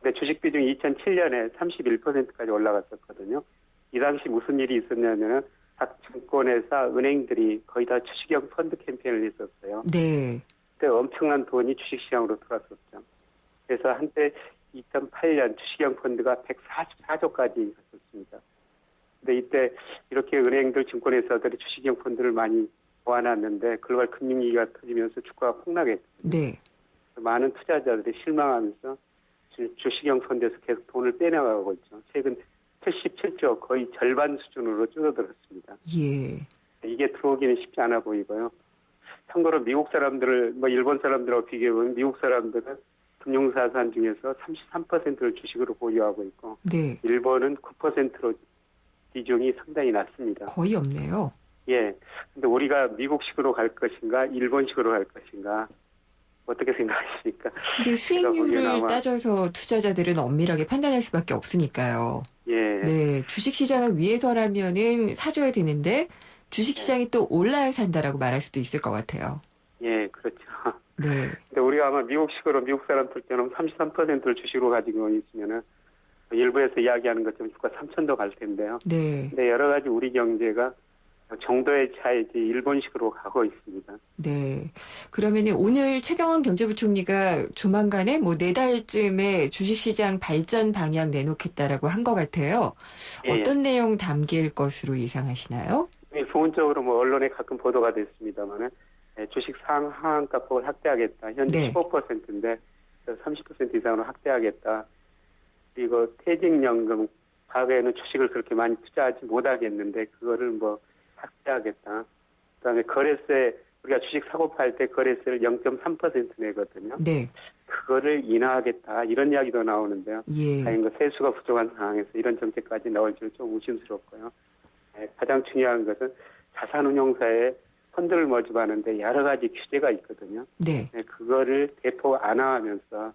근데 주식 비중이 2007년에 31%까지 올라갔었거든요. 이 당시 무슨 일이 있었냐면은 각 증권회사, 은행들이 거의 다 주식형 펀드 캠페인을 했었어요. 네. 그때 엄청난 돈이 주식시장으로 들어왔었죠. 그래서 한때 2008년 주식형 펀드가 144조까지 갔었습니다. 근데 이때 이렇게 은행들, 증권회사들이 주식형 펀드를 많이 모아놨는데 글로벌 금융위기가 터지면서 주가가 폭락했거든요. 네. 많은 투자자들이 실망하면서 주식형 펀드에서 계속 돈을 빼내가고 있죠. 최근 77조 거의 절반 수준으로 줄어들었습니다. 예. 이게 들어오기는 쉽지 않아 보이고요. 참고로 미국 사람들을 일본 사람들하고 비교해보면 미국 사람들은 금융자산 중에서 33%를 주식으로 보유하고 있고 네. 일본은 9%로 비중이 상당히 낮습니다. 거의 없네요. 예. 근데 우리가 미국식으로 갈 것인가, 일본식으로 갈 것인가, 어떻게 생각하십니까? 근데 제가 보기에는 수익률을 아마- 따져서 투자자들은 엄밀하게 판단할 수밖에 없으니까요. 예. 네, 주식시장을 위해서라면은 사줘야 되는데 주식시장이 또 올라야 산다라고 말할 수도 있을 것 같아요. 예, 그렇죠. 네, 근데 우리가 아마 미국식으로 미국 사람들처럼 33%를 주식으로 가지고 있으면은 일부에서 이야기하는 것처럼 주가 3천도 갈 텐데요. 네, 근데 여러 가지 우리 경제가 정도의 차이지 일본식으로 가고 있습니다. 네. 그러면은 오늘 최경환 경제부총리가 조만간에 뭐 4달쯤에 주식시장 발전 방향 내놓겠다라고 한 것 같아요. 예, 어떤 내용 담길 것으로 예상하시나요? 예. 부분적으로 뭐 언론에 가끔 보도가 됐습니다만은 주식 상한가폭을 확대하겠다. 현재 네. 15%인데 30% 이상으로 확대하겠다. 그리고 퇴직연금 과거에는 주식을 그렇게 많이 투자하지 못하겠는데 그거를 뭐 확대하겠다. 그다음에 거래세 우리가 주식 사고 팔 때 거래세를 0.3% 내거든요. 네, 그거를 인하하겠다 이런 이야기도 나오는데요. 예, 다행히 세수가 부족한 상황에서 이런 정책까지 나올지는 좀 의심스럽고요. 가장 중요한 것은 자산운용사에 펀드를 모집하는데 여러 가지 규제가 있거든요. 네, 그거를 대폭 완화하면서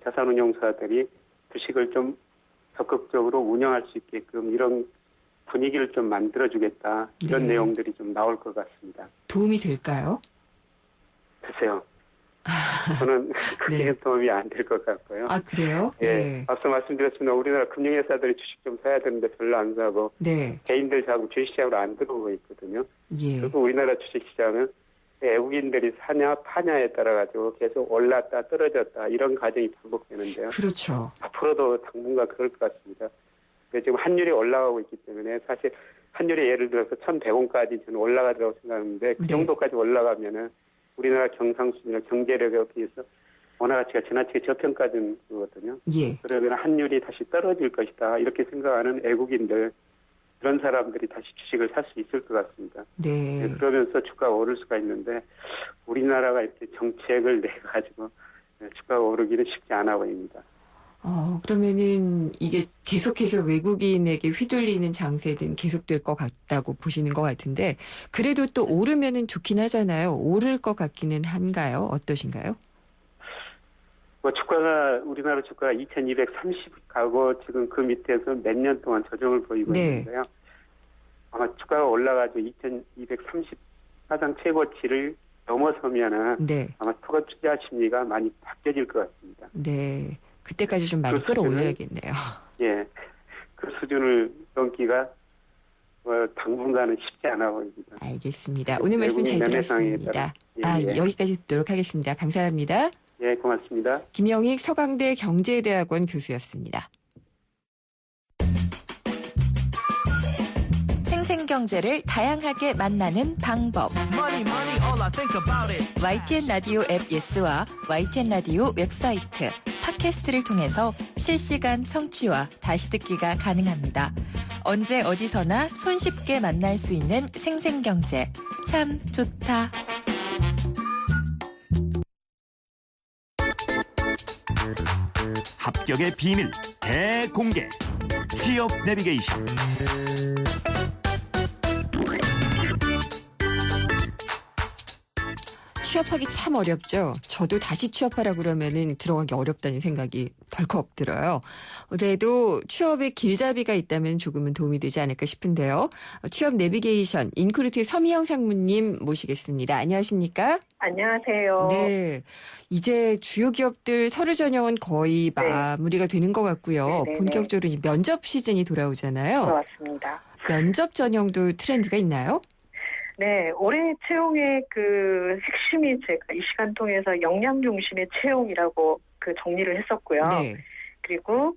자산운용사들이 주식을 좀 적극적으로 운영할 수 있게끔 이런 분위기를 좀 만들어주겠다. 이런 네. 내용들이 좀 나올 것 같습니다. 도움이 될까요? 글쎄요. 저는 그게 네. 도움이 안 될 것 같고요. 아, 그래요? 예, 네, 앞서 말씀드렸습니다. 우리나라 금융회사들이 주식 좀 사야 되는데 별로 안 사고 네, 개인들 자꾸 주식시장으로 안 들어오고 있거든요. 예, 그리고 우리나라 주식시장은 외국인들이 사냐 파냐에 따라 가지고 계속 올랐다 떨어졌다 이런 과정이 반복되는데요. 그렇죠. 앞으로도 당분간 그럴 것 같습니다. 근데 지금 환율이 올라가고 있기 때문에 사실 환율이 예를 들어서 1,100원까지 저는 올라가리라고 생각하는데 그 네. 정도까지 올라가면은 우리나라 경상수지나 경제력에 비해서 원화 가치가 지나치게 저평가된 거거든요. 예, 그러면 환율이 다시 떨어질 것이다 이렇게 생각하는 외국인들 그런 사람들이 다시 주식을 살 수 있을 것 같습니다. 네. 그러면서 주가가 오를 수가 있는데 우리나라가 이렇게 정책을 내가지고 주가가 오르기는 쉽지 않아 보입니다. 그러면은 이게 계속해서 외국인에게 휘둘리는 장세는 계속될 것 같다고 보시는 것 같은데, 그래도 또 오르면은 좋긴 하잖아요. 오를 것 같기는 한가요? 어떠신가요? 뭐 주가가 우리나라 주가가 2,230 가고 지금 그 밑에서 몇 년 동안 조정을 보이고 네. 있는데요. 아마 주가가 올라가지고 2,230 사상 최고치를 넘어서면은 네, 아마 투자 심리가 많이 바뀌어질 것 같습니다. 네. 그때까지 좀 많이 그 수준은- 끌어올려야겠네요. 예, 그 수준을 넘기가 당분간은 쉽지 않아 보입니다. 알겠습니다. 오늘 말씀 잘 외국인 매매 상황에 들었습니다. 따라. 예, 예. 여기까지 듣도록 하겠습니다. 감사합니다. 예, 고맙습니다. 김영익 서강대 경제대학원 교수였습니다. 생생경제를 다양하게 만나는 방법. YTN 라디오 앱 예스와 YTN 라디오 웹사이트, 팟캐스트를 통해서 실시간 청취와 다시 듣기가 가능합니다. 언제 어디서나 손쉽게 만날 수 있는 생생경제. 참 좋다. 합격의 비밀 대공개. 취업 내비게이션. 취업하기 참 어렵죠. 저도 다시 취업하라 그러면은 들어가기 어렵다는 생각이 덜컥 들어요. 그래도 취업에 길잡이가 있다면 조금은 도움이 되지 않을까 싶은데요. 취업 내비게이션 인크루트 서미영 상무님 모시겠습니다. 안녕하십니까? 안녕하세요. 네. 이제 주요 기업들 서류 전형은 거의 네. 마무리가 되는 것 같고요. 네네네. 본격적으로 이제 면접 시즌이 돌아오잖아요. 들어왔습니다. 면접 전형도 트렌드가 있나요? 네, 올해 채용의 그 핵심이 제가 이 시간 통해서 역량 중심의 채용이라고 그 정리를 했었고요. 네. 그리고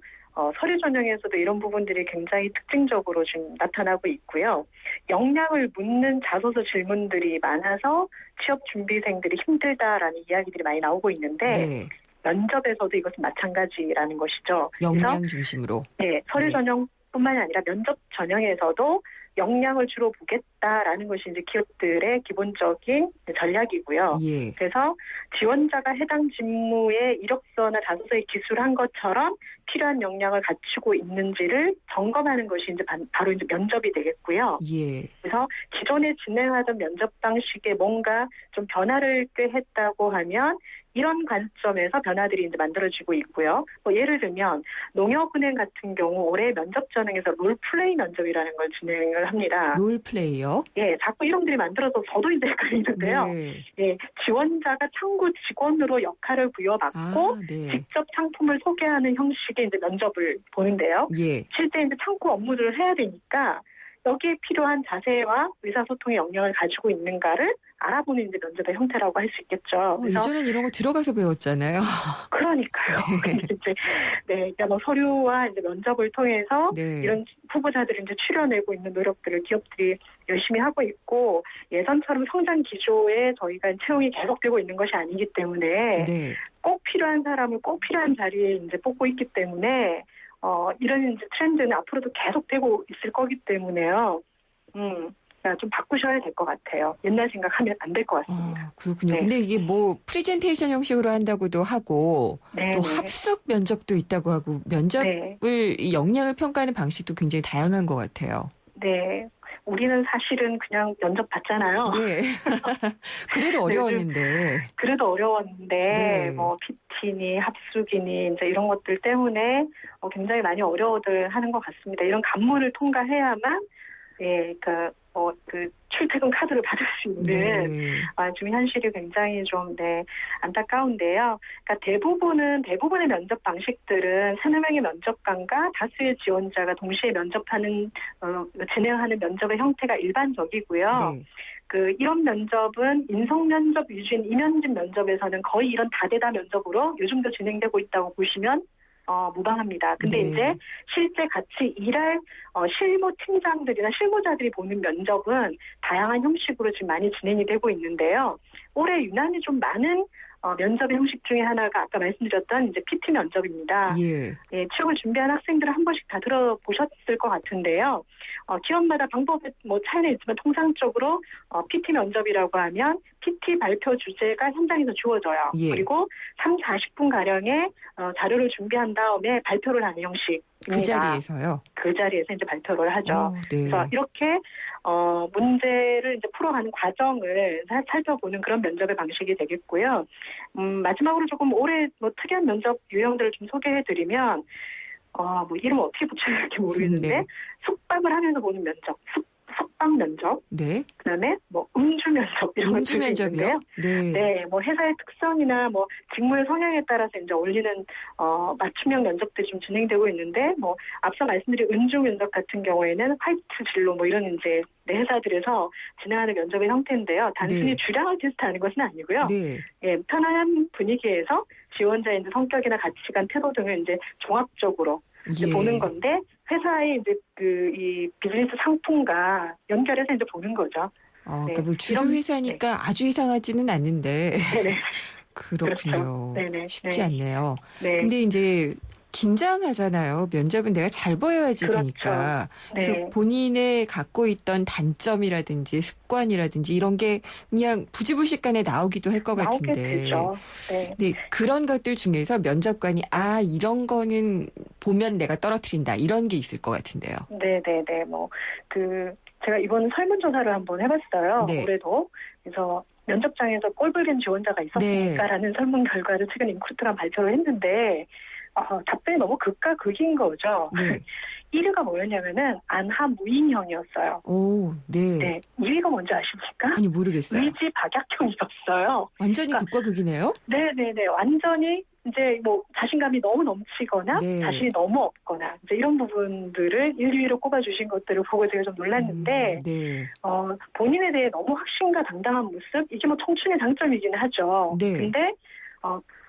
서류 전형에서도 이런 부분들이 굉장히 특징적으로 지금 나타나고 있고요. 역량을 묻는 자소서 질문들이 많아서 취업 준비생들이 힘들다라는 이야기들이 많이 나오고 있는데 네. 면접에서도 이것은 마찬가지라는 것이죠. 역량 중심으로. 네, 서류 네. 전형뿐만이 아니라 면접 전형에서도 역량을 주로 보겠다라는 것이 이제 기업들의 기본적인 전략이고요. 예. 그래서 지원자가 해당 직무의 이력 자소서나 자소서에 기술한 것처럼 필요한 역량을 갖추고 있는지를 점검하는 것이 이제 바로 이제 면접이 되겠고요. 예. 그래서 기존에 진행하던 면접 방식에 뭔가 좀 변화를 꾀했다고 하면 이런 관점에서 변화들이 이제 만들어지고 있고요. 뭐 예를 들면 농협은행 같은 경우 올해 면접 전형에서 롤플레이 면접이라는 걸 진행을 합니다. 롤플레이요? 예, 자꾸 이름들이 만들어서 저도 이제 헷갈리는데요. 네. 예, 지원자가 창구 직원으로 역할을 부여받고 네. 직접 상품을 소개하는 형식의 이제 면접을 보는데요. 예. 실제 이제 창구 업무들을 해야 되니까 여기에 필요한 자세와 의사소통의 역량을 가지고 있는가를 알아보는 이제 면접의 형태라고 할 수 있겠죠. 그래서 예전엔 이런 거 들어가서 배웠잖아요. 그러니까요. 근데 이제 그러니까 뭐 서류와 이제 면접을 통해서 네. 이런 후보자들이 이제 추려내고 있는 노력들을 기업들이 열심히 하고 있고 예전처럼 성장 기조에 저희가 채용이 계속되고 있는 것이 아니기 때문에 네. 꼭 필요한 사람을 꼭 필요한 자리에 이제 뽑고 있기 때문에 이런 이제 트렌드는 앞으로도 계속되고 있을 거기 때문에요. 좀 바꾸셔야 될 것 같아요. 옛날 생각하면 안 될 것 같습니다. 그렇군요. 네. 근데 이게 뭐 프레젠테이션 형식으로 한다고도 하고 네, 또 네. 합숙 면접도 있다고 하고 면접을 이 역량을 평가하는 방식도 굉장히 다양한 것 같아요. 네. 우리는 사실은 그냥 면접 봤잖아요. 네. 그래도 어려웠는데. 그래도 어려웠는데, 네. 뭐, PT니 합숙이니, 이제 이런 것들 때문에 굉장히 많이 어려워들 하는 것 같습니다. 이런 관문을 통과해야만, 그 출퇴근 카드를 받을 수 있는 지금 현실이 굉장히 좀 안타까운데요. 그러니까 대부분의 면접 방식들은 서너 명의 면접관과 다수의 지원자가 동시에 진행하는 면접의 형태가 일반적이고요. 네. 이런 면접은 인성 면접 위주인 이면집 면접에서는 거의 이런 다대다 면접으로 요즘도 진행되고 있다고 보시면 무방합니다. 근데 네. 이제 실제 같이 일할 실무 팀장들이나 실무자들이 보는 면접은 다양한 형식으로 지금 많이 진행이 되고 있는데요. 올해 유난히 좀 많은 면접의 형식 중에 하나가 아까 말씀드렸던 이제 PT 면접입니다. 예. 취업을 준비하는 학생들은 한 번씩 다 들어보셨을 것 같은데요. 기업마다 방법에 뭐 차이는 있지만 통상적으로 PT 면접이라고 하면 PT 발표 주제가 현장에서 주어져요. 예. 그리고 30-40분 가량의 자료를 준비한 다음에 발표를 하는 형식입니다. 그 자리에서요? 그 자리에서 이제 발표를 하죠. 네. 그래서 이렇게 문제를 이제 풀어가는 과정을 살펴보는 그런 면접의 방식이 되겠고요. 마지막으로 조금 올해 뭐 특이한 면접 유형들을 좀 소개해드리면 뭐 이름 어떻게 붙여야 할지 모르겠는데 네. 숙박을 하면서 보는 면접, 숙박 면접. 네. 그다음에 뭐 음주 면접 이런 음주 것들이 있는데요. 면접이요? 네, 뭐 회사의 특성이나 뭐 직무의 성향에 따라서 이제 올리는 맞춤형 면접들이 좀 진행되고 있는데 뭐 앞서 말씀드린 음주 면접 같은 경우에는 화이트 진로 뭐 이런 이제 회사들에서 진행하는 면접의 형태인데요. 단순히 네. 주량을 테스트하는 것은 아니고요. 네. 예, 편안한 분위기에서 지원자의 이제 성격이나 가치관, 태도 등을 이제 종합적으로 이제 예. 보는 건데 회사의 이제 이 비즈니스 상품과 연결해서 이제 보는 거죠. 그러니까 뭐 주류 이런- 회사니까 아주 이상하지는 않는데 네네. 그렇군요. 그렇죠. 네네. 쉽지 않네요. 네. 근데 이제 긴장하잖아요. 면접은 내가 잘 보여야지 그렇죠. 되니까. 그래서 네. 본인의 갖고 있던 단점이라든지 습관이라든지 이런 게 그냥 부지불식간에 나오기도 할 것 나오게 같은데. 되죠. 네. 근데 그런 것들 중에서 면접관이 이런 거는 보면 내가 떨어뜨린다 이런 게 있을 것 같은데요. 네네네. 제가 이번 설문조사를 한번 해봤어요. 네. 올해도. 그래서 면접장에서 꼴불견 지원자가 있었으니까라는 설문 결과를 최근 인크루트가 발표를 했는데 답변이 너무 극과 극인 거죠. 네. 1위가 뭐였냐면은 안하 무인형이었어요. 오, 네. 네. 2위가 뭔지 아십니까? 아니 모르겠어요. 의지 박약형이었어요. 완전히 그러니까 극과 극이네요. 네네네. 완전히 이제 뭐 자신감이 너무 넘치거나 네. 자신이 너무 없거나 이제 이런 부분들을 1, 2위로 꼽아주신 것들을 보고 제가 좀 놀랐는데 네. 본인에 대해 너무 확신과 당당한 모습 이게 뭐 청춘의 장점이기는 하죠. 네. 근데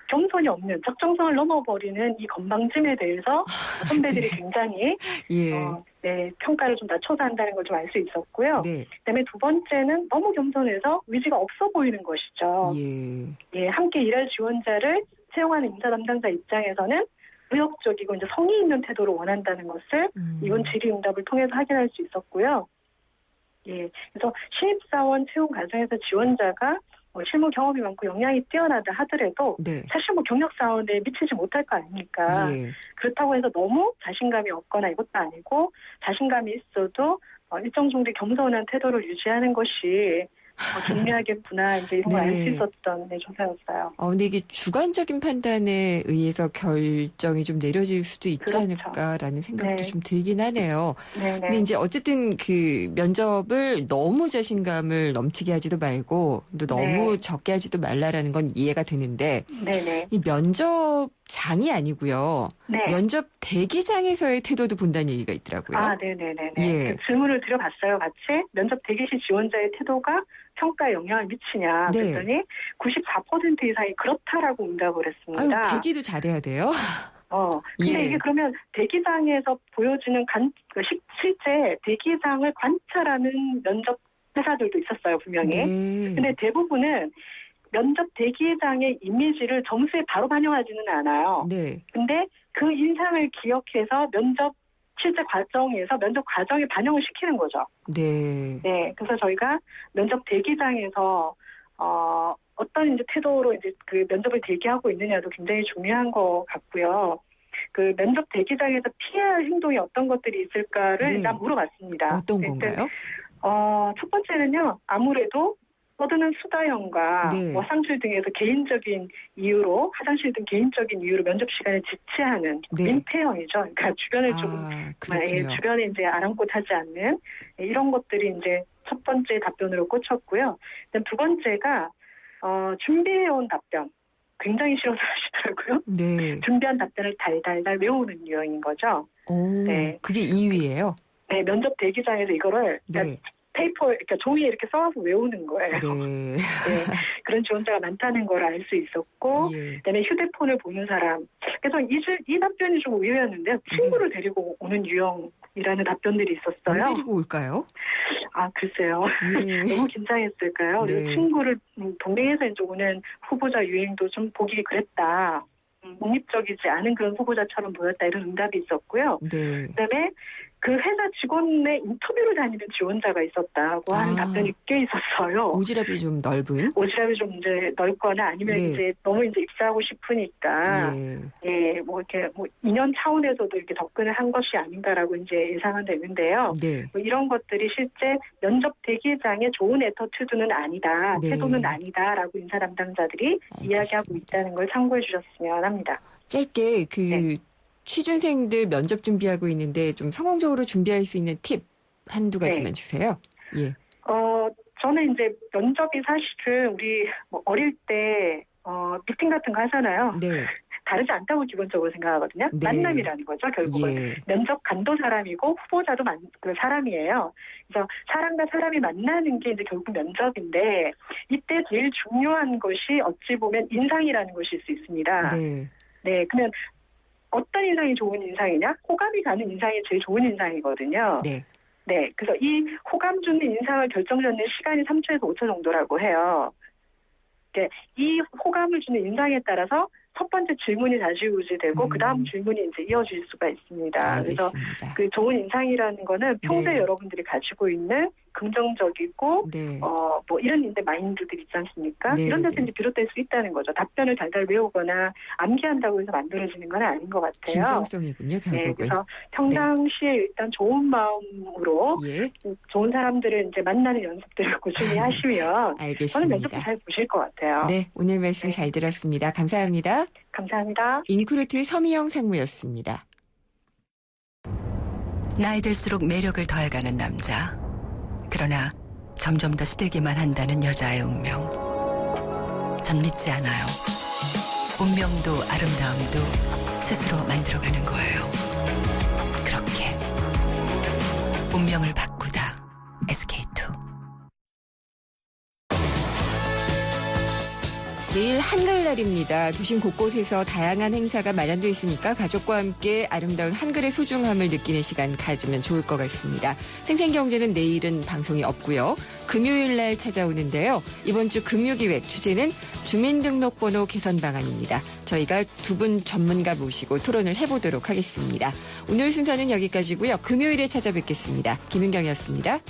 겸손이 없는 적정성을 넘어버리는 이 건방짐에 대해서 선배들이 굉장히 예. 평가를 좀 낮춰서 한다는 걸 좀 알 수 있었고요. 네. 그다음에 두 번째는 너무 겸손해서 의지가 없어 보이는 것이죠. 예. 함께 일할 지원자를 채용하는 인사 담당자 입장에서는 의욕적이고 이제 성의 있는 태도를 원한다는 것을 이번 질의응답을 통해서 확인할 수 있었고요. 예, 그래서 신입사원 채용 과정에서 지원자가 실무 경험이 많고 역량이 뛰어나다 하더라도 네. 사실 뭐 경력 사원에 미치지 못할 거 아닙니까? 예. 그렇다고 해서 너무 자신감이 없거나 이것도 아니고 자신감이 있어도 일정 정도의 겸손한 태도를 유지하는 것이 중요하겠구나 이제 이런 걸 알 수 네. 있었던 조사였어요. 근데 이게 주관적인 판단에 의해서 결정이 좀 내려질 수도 있지 그렇죠. 않을까라는 생각도 네. 좀 들긴 하네요. 네네. 근데 이제 어쨌든 그 면접을 너무 자신감을 넘치게 하지도 말고 또 너무 네. 적게 하지도 말라라는 건 이해가 되는데 네네. 이 면접장이 아니고요. 네. 면접 대기장에서의 태도도 본다는 얘기가 있더라고요. 아, 네네네네. 예. 그 질문을 드려봤어요, 같이. 면접 대기 시 지원자의 태도가 평가에 영향을 미치냐. 네. 그랬더니 94% 이상이 그렇다라고 응답을 아유, 했습니다. 대기도 잘해야 돼요. 근데 예. 이게 그러면 대기장에서 보여주는 실제 대기장을 관찰하는 면접 회사들도 있었어요, 분명히. 네. 근데 대부분은 면접 대기장의 이미지를 점수에 바로 반영하지는 않아요. 네. 근데 그 인상을 기억해서 실제 과정에서 면접 과정에 반영을 시키는 거죠. 네. 네. 그래서 저희가 면접 대기장에서, 어떤 이제 태도로 이제 그 면접을 대기하고 있느냐도 굉장히 중요한 것 같고요. 그 면접 대기장에서 피해야 할 행동이 어떤 것들이 있을까를 네. 일단 물어봤습니다. 어떤 네, 건가요? 첫 번째는요, 아무래도 떠드는 수다형과 네. 상실 등에서 개인적인 이유로 화장실 등 개인적인 이유로 면접 시간에 지체하는 네. 민폐형이죠. 그러니까 주변을 조금 그렇군요. 주변에 이제 아랑곳하지 않는 이런 것들이 이제 첫 번째 답변으로 꽂혔고요. 그다음 두 번째가 준비해온 답변 굉장히 싫어서 하시더라고요. 네. 준비한 답변을 달달달 외우는 유형인 거죠. 오, 네. 그게 2위예요. 네, 면접 대기장에서 이거를 네. 페이퍼, 그러니까 종이에 이렇게 써서 외우는 거예요. 네. 네, 그런 지원자가 많다는 걸 알 수 있었고, 예. 그다음에 휴대폰을 보는 사람. 그래서 이 답변이 좀 의외였는데요. 친구를 데리고 오는 유형이라는 답변들이 왜 있었어요. 데리고 올까요? 아, 글쎄요. 예. 너무 긴장했을까요? 네. 그래서 친구를 동행해서 이제 오는 후보자 유행도 좀 보기 그랬다. 독립적이지 않은 그런 후보자처럼 보였다. 이런 응답이 있었고요. 네. 그다음에 그 회사 직원의 인터뷰를 다니는 지원자가 있었다고 하는 답변이 꽤 있었어요. 오지랖이 좀 넓은. 오지랖이 좀 이제 넓거나 아니면 네. 이제 너무 이제 입사하고 싶으니까 뭐 이렇게 뭐 2년 차원에서도 이렇게 접근을 한 것이 아닌가라고 이제 예상은 되는데요. 네. 뭐 이런 것들이 실제 면접 대기장의 좋은 애터튜드는 아니다, 네. 태도는 아니다라고 인사 담당자들이 이야기하고 있다는 걸 참고해 주셨으면 합니다. 짧게 그 네. 취준생들 면접 준비하고 있는데 좀 성공적으로 준비할 수 있는 팁 한두 가지만 네. 주세요. 예. 저는 이제 면접이 사실은 우리 뭐 어릴 때 미팅 같은 거 하잖아요. 네. 다르지 않다고 기본적으로 생각하거든요. 네. 만남이라는 거죠, 결국은. 예. 면접 간도 사람이고 후보자도 그 사람이에요. 그래서 사람과 사람이 만나는 게 이제 결국 면접인데 이때 제일 중요한 것이 어찌 보면 인상이라는 것일 수 있습니다. 네. 네, 그러면 어떤 인상이 좋은 인상이냐? 호감이 가는 인상이 제일 좋은 인상이거든요. 네. 네, 그래서 이 호감 주는 인상을 결정짓는 시간이 3초에서 5초 정도라고 해요. 네, 이 호감을 주는 인상에 따라서 첫 번째 질문이 좌지우지되고 그 다음 질문이 이제 이어질 수가 있습니다. 그래서 알겠습니다. 그 좋은 인상이라는 거는 평소에 네. 여러분들이 가지고 있는 긍정적이고 네. 뭐 이런 이제 마인드들 있지 않습니까? 네, 이런 데서 네. 이제 비롯될 수 있다는 거죠. 답변을 달달 외우거나 암기한다고 해서 만들어지는 건 아닌 것 같아요. 진정성이군요, 네, 결국은. 그래서 평상시에 일단 좋은 마음으로 예. 좋은 사람들을 이제 만나는 연습들을 꾸준히 하시면 저는 면접도 알겠습니다. 잘 보실 것 같아요. 네, 오늘 말씀 잘 들었습니다. 감사합니다. 감사합니다. 인크루트의 서미영 상무였습니다. 나이 들수록 매력을 더해가는 남자. 그러나 점점 더 시들기만 한다는 여자의 운명. 전 믿지 않아요. 운명도 아름다움도 스스로 만들어가는 거예요. 그렇게 운명을 바꾸다. SK2. 내일 한글날입니다. 도심 곳곳에서 다양한 행사가 마련되어 있으니까 가족과 함께 아름다운 한글의 소중함을 느끼는 시간 가지면 좋을 것 같습니다. 생생경제는 내일은 방송이 없고요. 금요일 날 찾아오는데요. 이번 주 금요기획 주제는 주민등록번호 개선 방안입니다. 저희가 두 분 전문가 모시고 토론을 해보도록 하겠습니다. 오늘 순서는 여기까지고요. 금요일에 찾아뵙겠습니다. 김은경이었습니다.